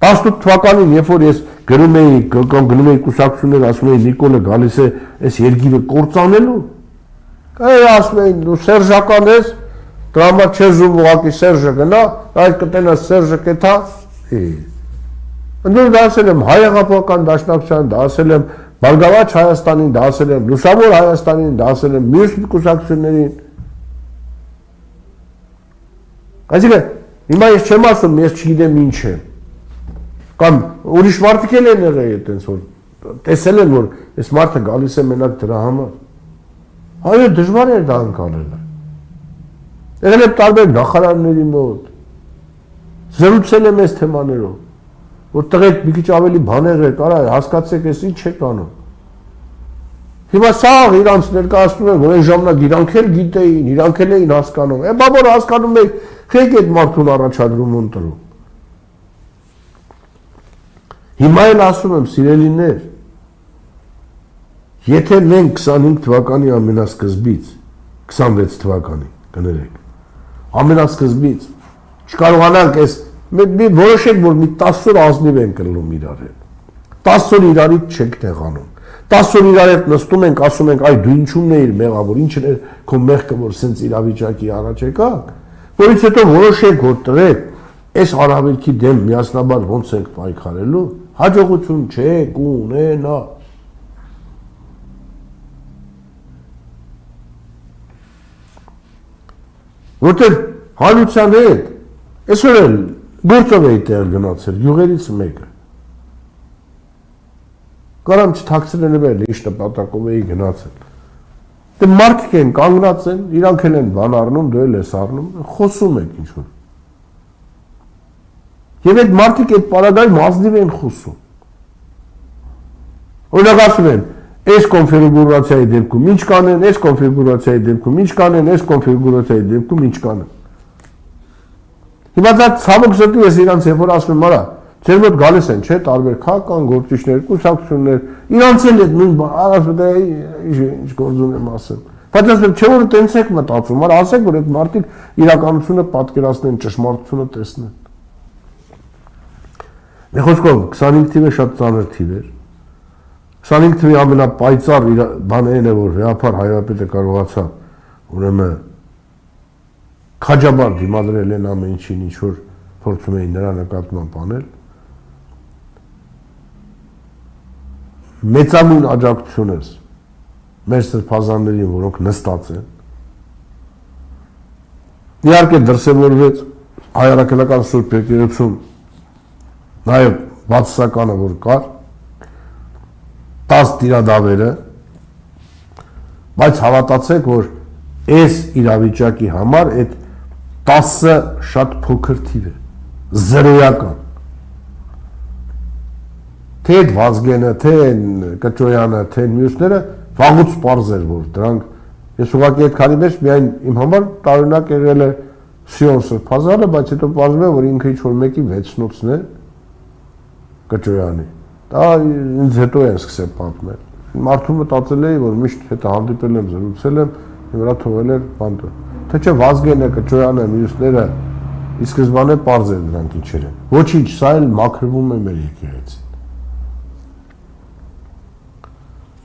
18 թվականին, երբ որ ես գրում էի կուսակցություններ, ասում էի Նիկոլը գալիս է այս երկիրը կործանելու, ասում էին դու սերժական ես, դրա համար չես ուղղակի ուղղակի Սերժը գնա, այդ կտենաս Սերժը կեթա, ընդդեմ դա ասել եմ հայ հեղափոխական դաշնակցության, դա ասել եմ Բարգավաճ Հայաստանին, դա ասել եմ Լուսավոր Հայաստանին, դա ասել եմ մյուս կուսակցություններին։ Այսինքն, հիմա ես չեմ ասում, ես չգիտեմ ինչ է։ Կամ ուրիշ մարդիկ էլ են եղել այդպես որ տեսել են որ այս մարդը գալիս է մենակ դրա համար։ Այո, դժվար է դա անցնելը։ Եղել եմ տարբեր նախարարների մոտ։ Զրուցել եմ այս թեմաներով, որ տղեկ մի քիչ ավելի բաներ եք, արա հասկացեք, ես ինչ եք անում։ Հիմա սա իրանց ներկայացնում են, որ այն ժամանակ իրանք էլ գիտեին, իրանք էլ էին հասկանում։ Բա որ հասկանում եք, խեք այդ մարդուն առաջադրում ընտրում։ Հիմա էլ ասում եմ, սիրելիներ, եթե մենք 25 թվականի ամենասկզբից, 26 թվականի, կներեք, ամենասկզբից, չկարողանանք այս, որոշեք, որ մի 10 օր ազնիվ ենք կլնում իրար հետ, 10 օր իրարից չենք տեղանում, 10 օր իրար հետ նստում ենք, ասում ենք, այ դու ինչումն էիր մեղավոր, ինչն էր քո մեղքը, որ սենց իրավիճակի առաջ եկաք, որից հետո որոշեք, որ տղեկ, այս արավելքի դեմ միասնաբար ոնց ենք պայքարելու, հաջողություն չեք ունենա։ Որտեղ հանրության հետ, այսօր էլ գործով էի տեղ գնացել, յուղերից մեկը։ Կարամ չթաքցրել էլ ինչ նպատակով էի գնացել։ Դե մարդիկ են կանգնած են, իրանք էլ են բան առնում, դու էլ ես առնում, խոսում եք ինչ-որ։ Եվ այդ մարդիկ այդ պարագայում ազնիվ են խոսում։ Օրինակ ասում են, այս կոնֆիգուրացիայի դեպքում ինչ կանեն, այս կոնֆիգուրացիայի դեպքում ինչ կանեն, այս կոնֆիգուրացիայի դեպքում ինչ կանեն։ Հիմա դա ցավոք սրտի ես իրանց երբ որ ասում եմ, արա, ձեր մոտ գալիս են, չէ, տարբեր քաղաքական գործիչներ, կուսակցություններ, իրանց էլ այդ նույն ասում են, ինչ գործ ունեմ ասեմ։ Բայց ասեմ, չէ որ տենց եք մտածում, այլ ասեք որ այդ մարդիկ իրականությունը պատկերացնեն, ճշմարտությունը տեսնեն։ Մի խոսքով 25 թիվը շատ ծանր թիվ էր։ 25 թվի ամենապայծառ բանն է որ վեհապար հայրապետը կարողացավ ուրեմն քաջաբար դիմադրել են ամեն ինչին ինչ որ փորձում էին նրա նկատմամբ անել։ Մեծամույն աջակցություն ես մեր սրբազաններին, որոնք նստած են։ Իհարկե դրսևորվեց հայրաքելական Սուրբ Եկեղեցում նաև բացասականը որ կար 10 տիրադավերը, բայց հավատացեք, որ այս իրավիճակի համար այդ 10-ը շատ փոքր թիվ է, զրոյական։ Թե այդ Վազգենը, թե Կճոյանը, թե մյուսները վաղուց պարզ էր, որ դրանք, ես ուղղակի այդ քանի մեջ միայն իմ համար տարօրինակ եղել է Սիոն Սրբազանը, բայց հետո պարզվում է, որ ինքը ինչ-որ մեկի վեցնոցն է Կճոյանի։ Դա ինձ հետո են սկսել պատմել։ Մարդու մտածել էի, որ միշտ հետո հանդիպել եմ, զրուցել եմ, վրա թողել էր բանտը։ Թե չէ Վազգենը, Կճոյանը, մյուսները ի սկզբանե պարզ էր դրանք ինչեր են։ Ոչինչ, սա էլ մաքրվում է մեր եկեղեցին։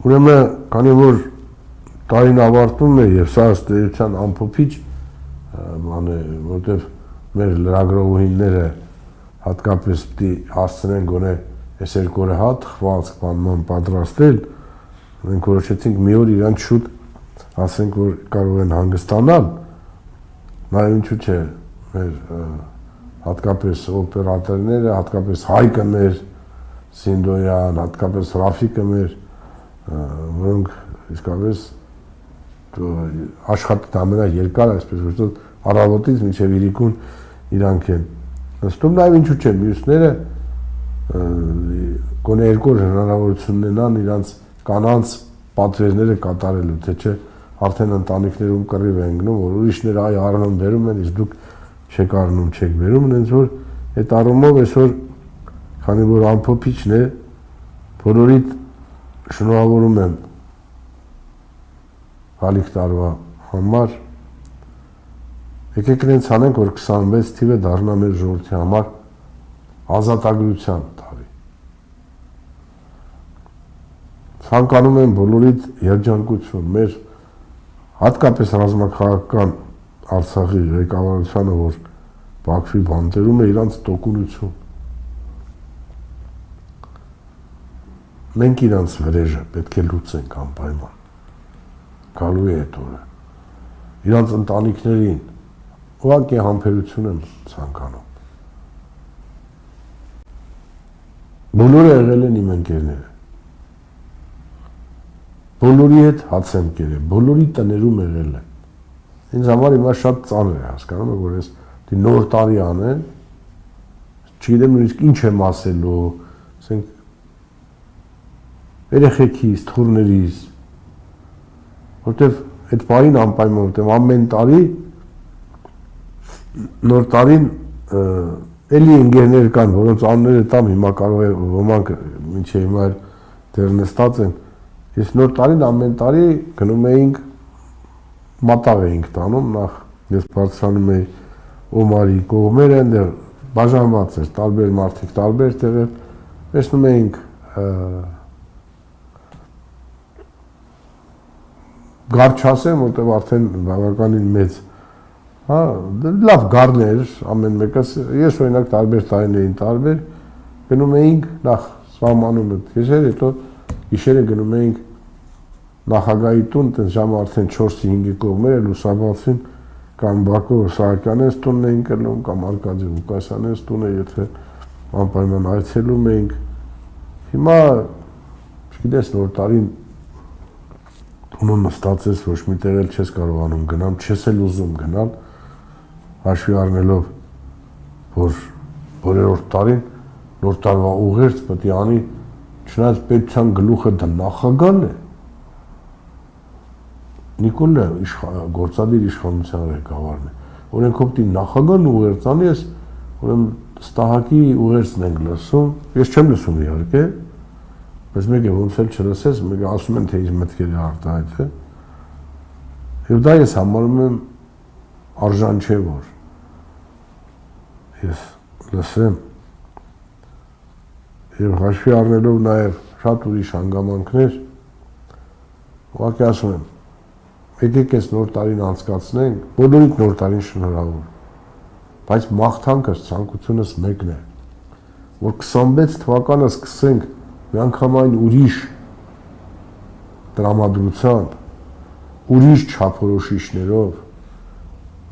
Ուրեմն, քանի որ տարին ավարտվում է եւ սա ըստ էության ամփոփիչ բան է, որտեղ մեր լրագրողուհիները հատկապես պիտի հասցնեն գոնե այս երկու օրը հատ խաղացք բանման պատրաստել, մենք որոշեցինք մի օր իրան շուտ ասենք որ կարող են հանգստանալ, նաև ինչու՞ չէ մեր հատկապես օպերատորները, հատկապես Հայկը մեր Սինդոյան, հատկապես Ռաֆիկը մեր, որոնք իսկապես աշխատի ամենաերկար, այսպես որ առավոտից մինչև իրիկուն իրանք են։ Ըստում նաև ինչու՞ չէ մյուսները գոնե երկու հնարավորություն ունենան իրանց կանանց պատվերները կատարելու, թե չէ արդեն ընտանիքներում կռիվ է ընկնում, որ ուրիշները այ առնում բերում են, իսկ դուք չեք առնում, չեք բերում, հենց որ այդ առումով այսօր, քանի որ ամփոփիչն է, բոլորիդ շնորհավորում եմ հալիք տարվա համար, եկեք իրենց անենք, որ 26 թիվը դառնա մեր ժողովրդի համար ազատագրության տարի։ Ցանկանում եմ բոլորիդ երջանկություն, մեր հատկապես ռազմաքաղաքական Արցախի ղեկավարությանը, որ Բաքվի բանտերում է իրանց տոկունություն։ Մենք իրանց վրեժը պետք է լուծենք անպայման։ Գալու է այդ օրը։ Իրանց ընտանիքներին ուղղակի համբերություն եմ ցանկանում։ Բոլորը եղել են իմ ընկերները։ Բոլորի հետ հաց եմ կերել, բոլորի տներում եղել եմ։ Ինձ համար հիմա շատ ծանր է, հասկանում եք, որ ես նոր տարի անեն, չգիտեմ նույնիսկ ինչ եմ ասելու, ասենք երեխեքիս, թուրներից, որտեվ այդ պարին անպայման, որտեվ ամեն տարի նոր տարին էլի ընկերներ կան, որոնց անունները տամ հիմա կարող է ոմանք մինչև հիմա դեռ նստած են։ Ես նոր տարին ամեն տարի գնում էինք մատաղ էինք տանում, նախ ես բարձրանում էի Օմարի կողմերը, այնտեղ բաժանված էր, տարբեր մարդիկ, տարբեր տեղեր, տեսնում էինք գար չասեմ, որտեղ արդեն բավականին մեծ, հա, լավ գարներ, ամեն մեկս, ես օրինակ տարբեր տարիներին տարբեր, գնում էինք նախ սահմանում այդ գիշեր, հետո գիշերը գնում էինք նախագահի տուն, տենց ժամը արդեն 4-5-ի կողմերը լուսաբացին, կամ Բակո Սահակյանենց տունն էինք գնում, կամ Արկադի Ղուկասյանենց տունը, եթե անպայման այցելում էինք։ Հիմա, չգիտես, նոր տարին տունը նստած ես, ոչ մի տեղ էլ չես կարողանում գնալ, չես էլ ուզում գնալ, հաշվի առնելով, որ բոլորորդ տարին նոր տարվա ուղերձ պետք է անի, չնայած պետության գլուխը դա նախագահն է։ Նիկոլը գործադիր իշխանության ղեկավարն է։ Օրենքով դի նախագահն ուղերձ անի, ես ուրեմն ստահակի ուղերձն ենք լսում, ես չեմ լսում իհարկե, բայց մեկը ոնց էլ չլսես, մեկը ասում են թե իր մտքերի արտահայտ է։ Եվ դա ես համարում եմ արժան չէ, որ ես լսեմ եւ հաշվի առնելով նաեւ շատ ուրիշ հանգամանքներ, ուղղակի ասում եմ, եկեք այս նոր տարին անցկացնենք, բոլորիդ նոր տարին շնորհավոր, բայց մաղթանքս, ցանկությունս մեկն է, որ 26 թվականը սկսենք միանգամայն ուրիշ տրամադրությամբ, ուրիշ չափորոշիչներով,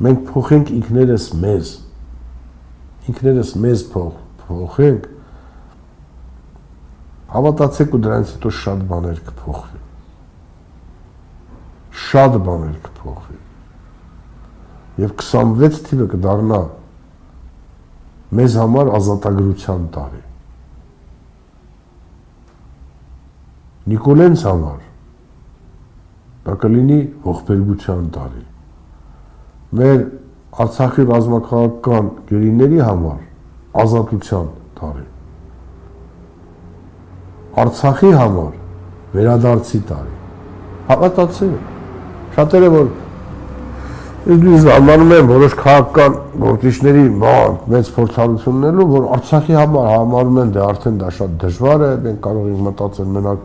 մենք փոխենք ինքներս մեզ փոխենք, հավատացեք ու դրանից հետո շատ բաներ կփոխվի, շատ բաներ կփոխվի, և 26 թիվը կդառնա մեզ համար ազատագրության տարի, Նիկոլենց համար դա կլինի ողբերգության տարի, մեր Արցախի ռազմաքաղաքական գերիների համար ազատության տարի, Արցախի համար վերադարձի տարի, հավատացեք, շատերը որ ես ամանում եմ որոշ քաղաքական գործիչների մեծ փորձառություն ունելու, որ Արցախի համար համարում են դե արդեն դա շատ դժվար է, մենք կարող ենք մտածել մենակ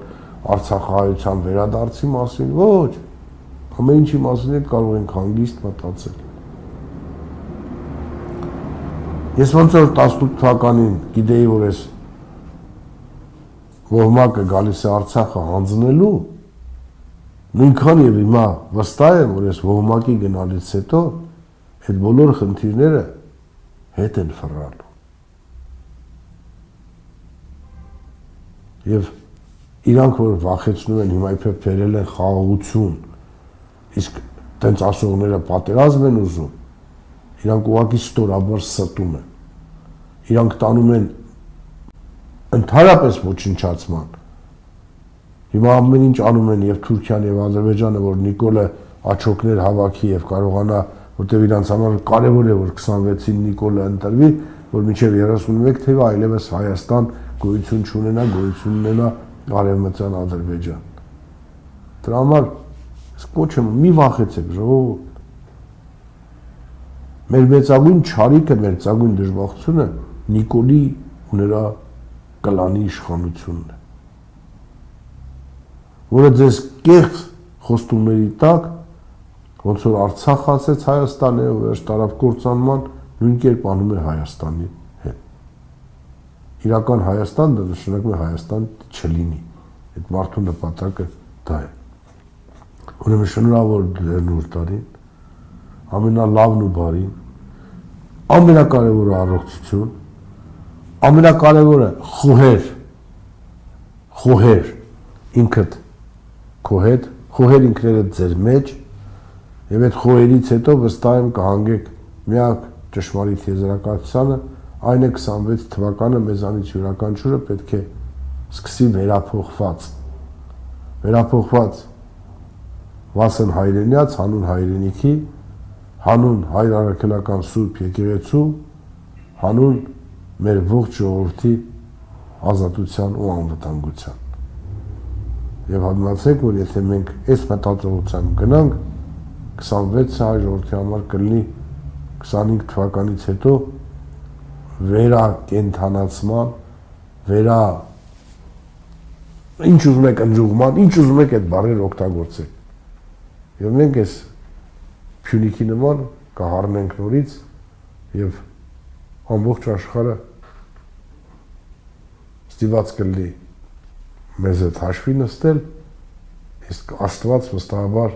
Արցախահայության վերադարձի մասին, ոչ, ամեն ինչի մասին էլ կարող ենք հանգիստ մտածել։ Ես ոնց որ 18 թվականին գիտեի, որ ես ոհմակը գալիս է Արցախը հանձնելու, նույնքան եւ հիմա վստահ եմ, որ ես ոհմակի գնալից հետո այդ բոլոր խնդիրները հետ են ֆռռալու։ Եվ իրանք որ վախեցնում են հիմա իբր բերել են խաղաղություն, իսկ տենց ասողները պատերազմ են ուզում, իրանք ուղղակի ստորաբար ստում են, իրանք տանում են ընդհանրապես ոչնչացման, հիմա ամեն ինչ անում են և Թուրքիան և Ադրբեջանը, որ Նիկոլը աչոկներ հավաքի և կարողանա, որտև իրանց համար կարևոր է, որ 26-ին Նիկոլը ընտրվի, որ մինչև 31 թիվը այլևս Հայաստան գոյություն չունենա Արևմտյան Ադրբեջան։ Դրա համար կոչ եմ, մի վախեցեք, ժողովուրդ։ Մեր մեծագույն չարիքը, մեր մեծագույն դժբախտությունը Նիկոլի ու նրա կլանի իշխանությունն է, որը ձեզ կեղծ խոստումների տակ, ոնց որ Արցախ ասեց Հայաստան է ու վերջ տարավ կործանման, նույն կերպ անում է Հայաստանի հետ։ Իրական Հայաստան դա նշանակում է Հայաստան չլինի, այդ մարդու նպատակը դա է։ Ուրեմն շնորհավոր նոր տարին, ամենալավն ու բարին, ամենակարևորը առողջություն, ամենակարևորը խոհեր ինքդ քո հետ, խոհեր ինքներդ ձեր մեջ, եւ այդ խոհերից հետո վստահ եմ կհանգեք միակ ճշմարիտ եզրակացությանը, այն է 26 թվականը մեզանից յուրաքանչյուրը պետք է սկսի վերափոխված վասն հայրենյաց, հանուն հայրենիքի, հանուն հայր առաքելական սուրբ եկեղեցու, հանուն մեր ողջ ժողովրդի ազատության ու անվտանգության։ Եվ համարեցեք, որ եթե մենք այս մտածողությամբ գնանք, 26-ը հայ ժողովրդի համար կլինի 25 թվականից հետո վերակենդանացման, ինչ ուզում եք ընձուղման, ինչ ուզում եք այդ բառերը օգտագործեք։ Եվ մենք այս Փյունիկի նման կհառնենք նորից եւ ամբողջ աշխարհը ստիված կլինի մեզ հետ հաշվի նստել, իսկ Աստված վստահաբար